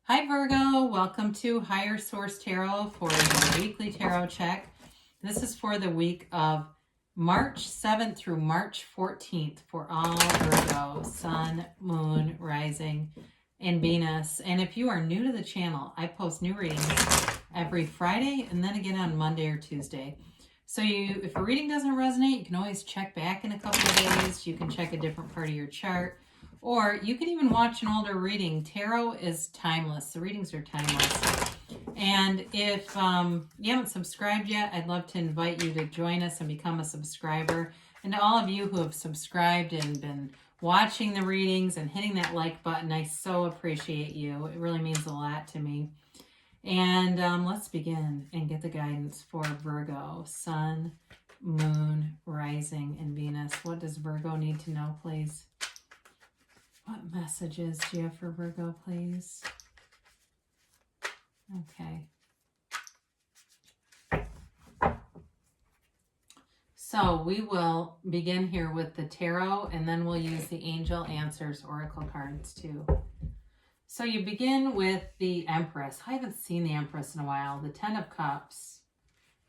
Hi Virgo, welcome to Higher Source Tarot for your weekly tarot check. This is for the week of March 7th through March 14th for all Virgo, Sun, Moon, Rising, and Venus. And if you are new to the channel, I post new readings every Friday and then again on Monday or Tuesday. So if a reading doesn't resonate, you can always check back in a couple of days. You can check a different part of your chart. Or you can even watch an older reading. Tarot is timeless. The readings are timeless. And if you haven't subscribed yet, I'd love to invite you to join us and become a subscriber. And to all of you who have subscribed and been watching the readings and hitting that like button, I so appreciate you. It really means a lot to me. And let's begin and get the guidance for Virgo, Sun, Moon, Rising, and Venus. What does Virgo need to know, please? What messages do you have for Virgo, please? Okay. So we will begin here with the tarot, and then we'll use the Angel Answers Oracle cards too. So you begin with the Empress. I haven't seen the Empress in a while. The Ten of Cups,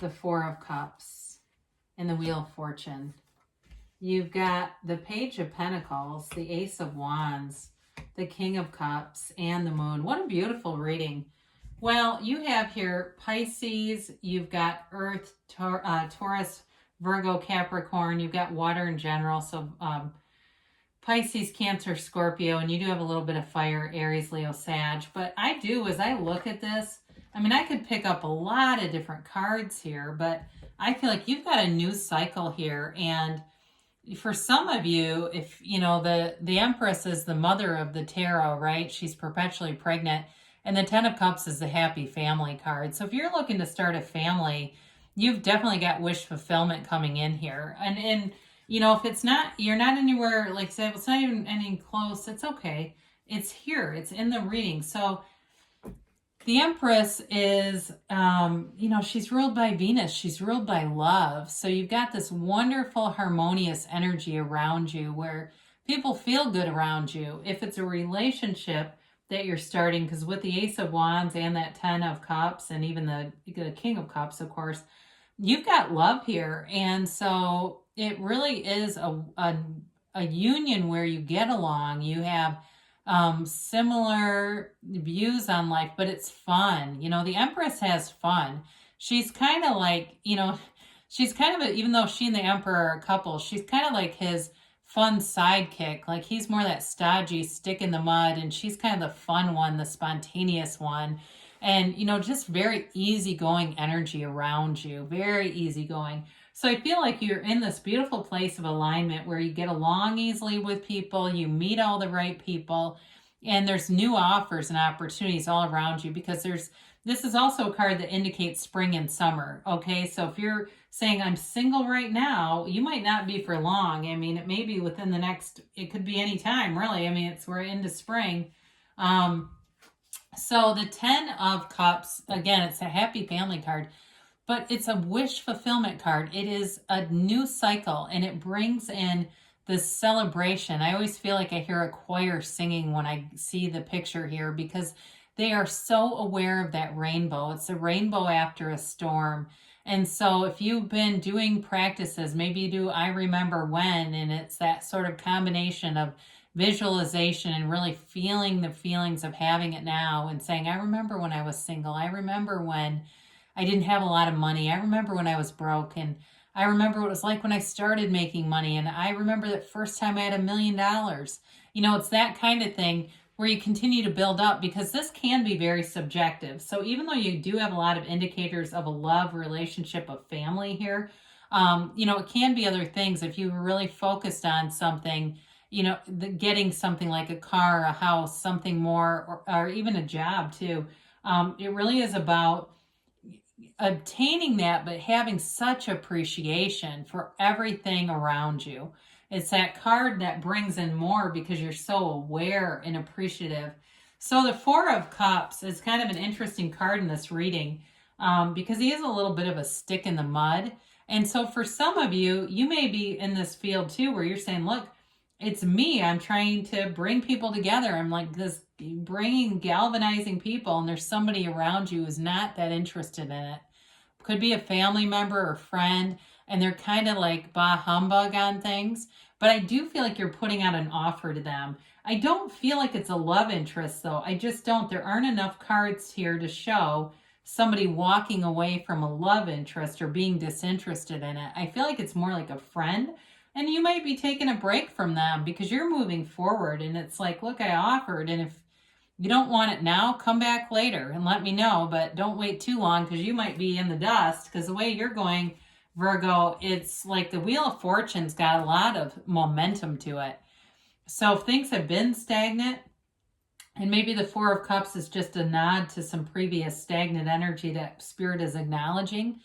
the Four of Cups, and the Wheel of Fortune. You've got the Page of Pentacles, the Ace of Wands, the King of Cups, and the Moon. What a beautiful reading. Well, you have here Pisces, you've got Earth, Taurus, Virgo, Capricorn, you've got water in general, so Pisces, Cancer, Scorpio, and you do have a little bit of fire, Aries, Leo, Sag. But I do, as I look at this, I mean, I could pick up a lot of different cards here, but I feel like you've got a new cycle here, and for some of you, if you know, the Empress is the mother of the tarot, right? She's perpetually pregnant. And the Ten of Cups is the happy family card. So if you're looking to start a family, you've definitely got wish fulfillment coming in here. And you know, if it's not, you're not anywhere, like say, it's not even any close, it's okay. It's here, it's in the reading. So the Empress is, you know, she's ruled by Venus. She's ruled by love. So you've got this wonderful, harmonious energy around you where people feel good around you. If it's a relationship that you're starting, because with the Ace of Wands and that Ten of Cups and even the King of Cups, of course, you've got love here. And so it really is a union where you get along. You have similar views on life, but it's fun. You know, the Empress has fun. She's kind of like, you know, she's kind of, even though she and the Emperor are a couple, she's kind of like his fun sidekick. Like he's more that stodgy stick in the mud, and she's kind of the fun one, the spontaneous one. And, you know, just very easygoing energy around you, very easygoing. So I feel like you're in this beautiful place of alignment where you get along easily with people, you meet all the right people, and there's new offers and opportunities all around you, because this is also a card that indicates spring and summer. Okay, so if you're saying I'm single right now, you might not be for long. I mean, it may be within the next, it could be any time, really. I mean, we're into spring. So the Ten of Cups, again, it's a happy family card, but it's a wish fulfillment card. It is a new cycle, and it brings in this celebration. I always feel like I hear a choir singing when I see the picture here, because they are so aware of that rainbow. It's a rainbow after a storm. And so if you've been doing practices, maybe you do I Remember When, and it's that sort of combination of visualization and really feeling the feelings of having it now and saying, I remember when I was single. I remember when I didn't have a lot of money. I remember when I was broke, and I remember what it was like when I started making money, and I remember the first time I had $1 million. You know, it's that kind of thing where you continue to build up, because this can be very subjective. So even though you do have a lot of indicators of a love relationship, of family here, you know, it can be other things. If you were really focused on something, you know, getting something like a car, a house, something more, or even a job too. It really is about obtaining that, but having such appreciation for everything around you. It's that card that brings in more because you're so aware and appreciative. So the Four of Cups is kind of an interesting card in this reading, because he is a little bit of a stick in the mud. And so for some of you, you may be in this field too, where you're saying, look, it's me. I'm trying to bring people together. I'm like this galvanizing people, and there's somebody around you who's not that interested in it. Could be a family member or friend, and they're kind of like bah humbug on things. But I do feel like you're putting out an offer to them. I don't feel like it's a love interest, though. I just don't. There aren't enough cards here to show somebody walking away from a love interest or being disinterested in it. I feel like it's more like a friend, and you might be taking a break from them because you're moving forward. And it's like, look, I offered, and if you don't want it now, come back later and let me know, but don't wait too long because you might be in the dust. Because the way you're going, Virgo, it's like the Wheel of Fortune's got a lot of momentum to it. So if things have been stagnant, and maybe the Four of Cups is just a nod to some previous stagnant energy that Spirit is acknowledging,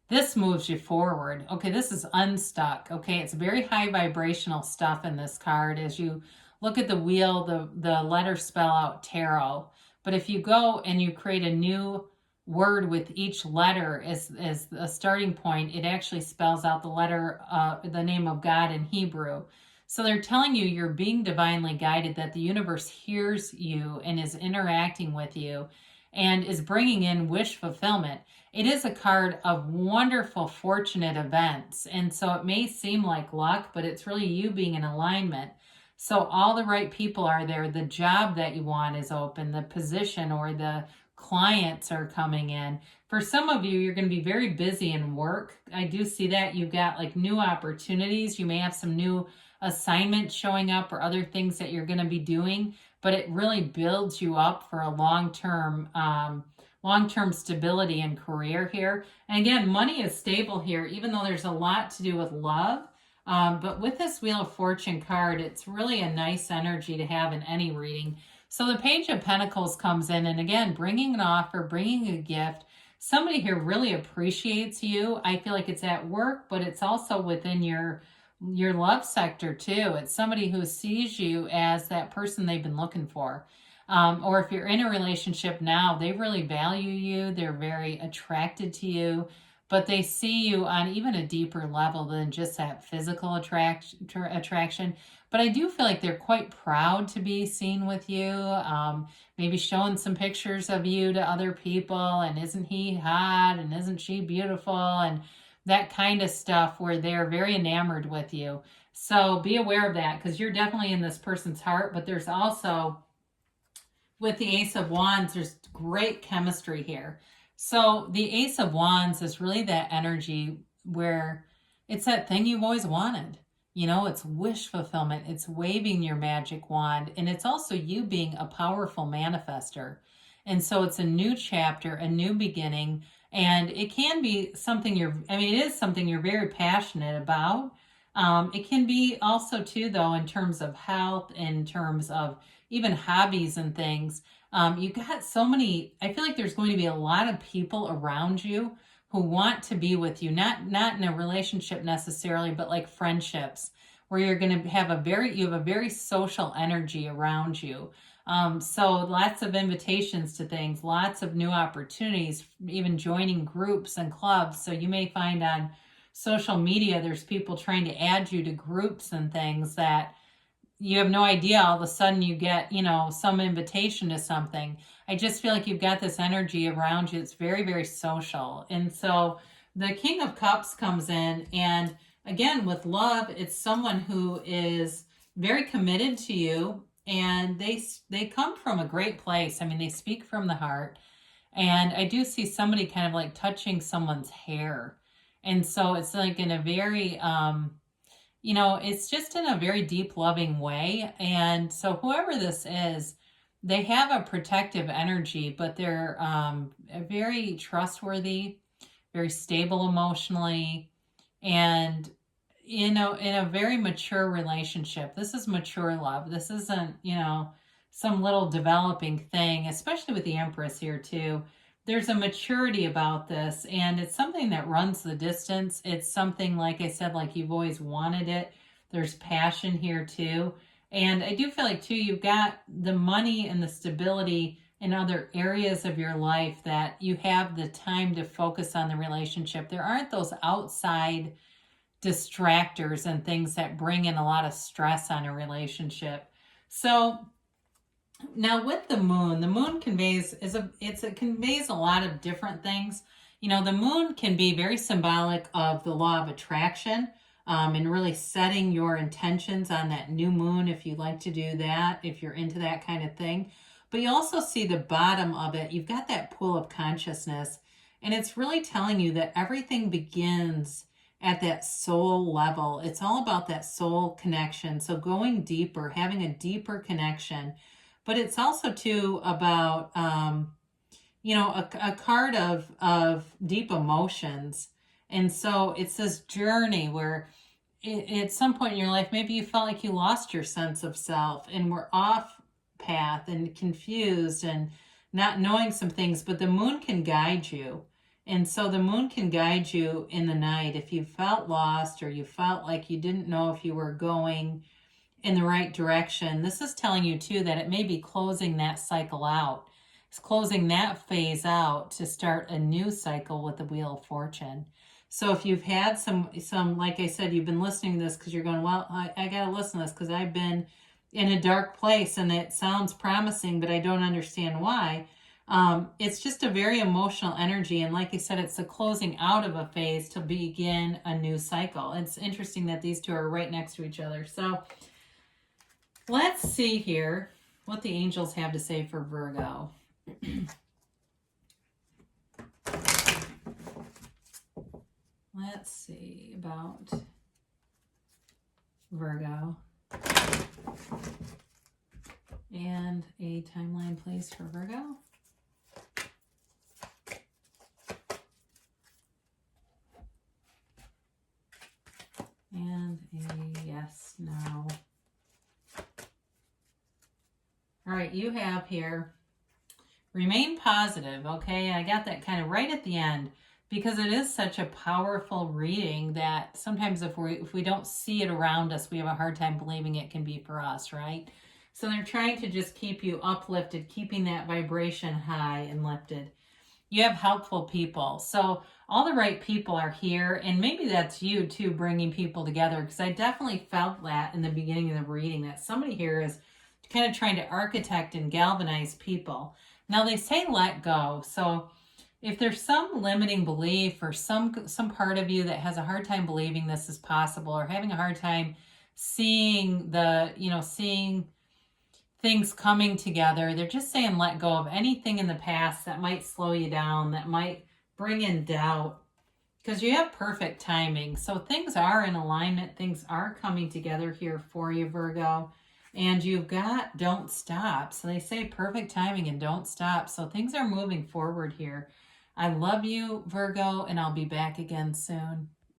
this moves you forward. Okay, this is unstuck. Okay, it's very high vibrational stuff in this card. As you look at the wheel, the letters spell out tarot. But if you go and you create a new word with each letter as a starting point, it actually spells out the letter, the name of God in Hebrew. So they're telling you you're being divinely guided, that the universe hears you and is interacting with you and is bringing in wish fulfillment. It is a card of wonderful, fortunate events. And so it may seem like luck, but it's really you being in alignment. So all the right people are there. The job that you want is open. The position or the clients are coming in. For some of you, you're going to be very busy in work. I do see that. You've got like new opportunities. You may have some new assignments showing up or other things that you're going to be doing, but it really builds you up for a long-term stability and career here. And again, money is stable here, even though there's a lot to do with love. But with this Wheel of Fortune card, it's really a nice energy to have in any reading. So the Page of Pentacles comes in, and again, bringing an offer, bringing a gift. Somebody here really appreciates you. I feel like it's at work, but it's also within your love sector too. It's somebody who sees you as that person they've been looking for. Or if you're in a relationship now, they really value you. They're very attracted to you, but they see you on even a deeper level than just that physical attraction. But I do feel like they're quite proud to be seen with you. Maybe showing some pictures of you to other people, and isn't he hot, and isn't she beautiful, and that kind of stuff, where they're very enamored with you. So be aware of that, because you're definitely in this person's heart. But there's also, with the Ace of Wands, there's great chemistry here. So the Ace of Wands is really that energy where it's that thing you've always wanted. You know, it's wish fulfillment. It's waving your magic wand. And it's also you being a powerful manifester. And so it's a new chapter, a new beginning. And it can be something it is something you're very passionate about. It can be also too, though, in terms of health, in terms of even hobbies and things. You got so many, I feel like there's going to be a lot of people around you who want to be with you, not in a relationship necessarily, but like friendships, where you're going to have you have a very social energy around you. So lots of invitations to things, lots of new opportunities, even joining groups and clubs. So you may find on social media, there's people trying to add you to groups and things that you have no idea. All of a sudden you get, some invitation to something. I just feel like you've got this energy around you. It's very, very social. And so the King of Cups comes in, and again, with love, it's someone who is very committed to you, and they come from a great place. I mean, they speak from the heart. And I do see somebody kind of like touching someone's hair. And so it's like in a very, it's just in a very deep, loving way. And so whoever this is, they have a protective energy, but they're very trustworthy, very stable emotionally, and in a very mature relationship. This is mature love. This isn't, some little developing thing, especially with the Empress here too. There's a maturity about this, and it's something that runs the distance. It's something, like I said, like you've always wanted it. There's passion here too. And I do feel like too, you've got the money and the stability in other areas of your life, that you have the time to focus on the relationship. There aren't those outside distractors and things that bring in a lot of stress on a relationship. So Now with the moon conveys it conveys a lot of different things. You know, the moon can be very symbolic of the law of attraction, and really setting your intentions on that new moon if you like to do that, if you're into that kind of thing. But you also see the bottom of it. You've got that pool of consciousness, and it's really telling you that everything begins at that soul level. It's all about that soul connection. So going deeper, having a deeper connection. But it's also too about, you know, a card of deep emotions. And so it's this journey where at some point in your life, maybe you felt like you lost your sense of self and were off path and confused and not knowing some things, but the moon can guide you. And so the moon can guide you in the night if you felt lost or you felt like you didn't know if you were going in the right direction. This is telling you too that it may be closing that cycle out. It's closing that phase out to start a new cycle with the Wheel of Fortune. So if you've had some, like I said, you've been listening to this because you're going, well, I got to listen to this because I've been in a dark place and it sounds promising, but I don't understand why. It's just a very emotional energy. And like I said, it's the closing out of a phase to begin a new cycle. It's interesting that these two are right next to each other. So let's see here what the angels have to say for Virgo. Let's see about Virgo. And a timeline, please, for Virgo. And a yes, no. All right, you have here, remain positive, okay? I got that kind of right at the end because it is such a powerful reading that sometimes if we don't see it around us, we have a hard time believing it can be for us, right? So they're trying to just keep you uplifted, keeping that vibration high and lifted. You have helpful people. So all the right people are here, and maybe that's you too, bringing people together, because I definitely felt that in the beginning of the reading, that somebody here is kind of trying to architect and galvanize people. Now they say let go. So if there's some limiting belief or some part of you that has a hard time believing this is possible or having a hard time seeing seeing things coming together, they're just saying let go of anything in the past that might slow you down, that might bring in doubt, because you have perfect timing. So things are in alignment. Things are coming together here for you, Virgo. And you've got don't stop. So they say perfect timing and don't stop. So things are moving forward here. I love you, Virgo, and I'll be back again soon.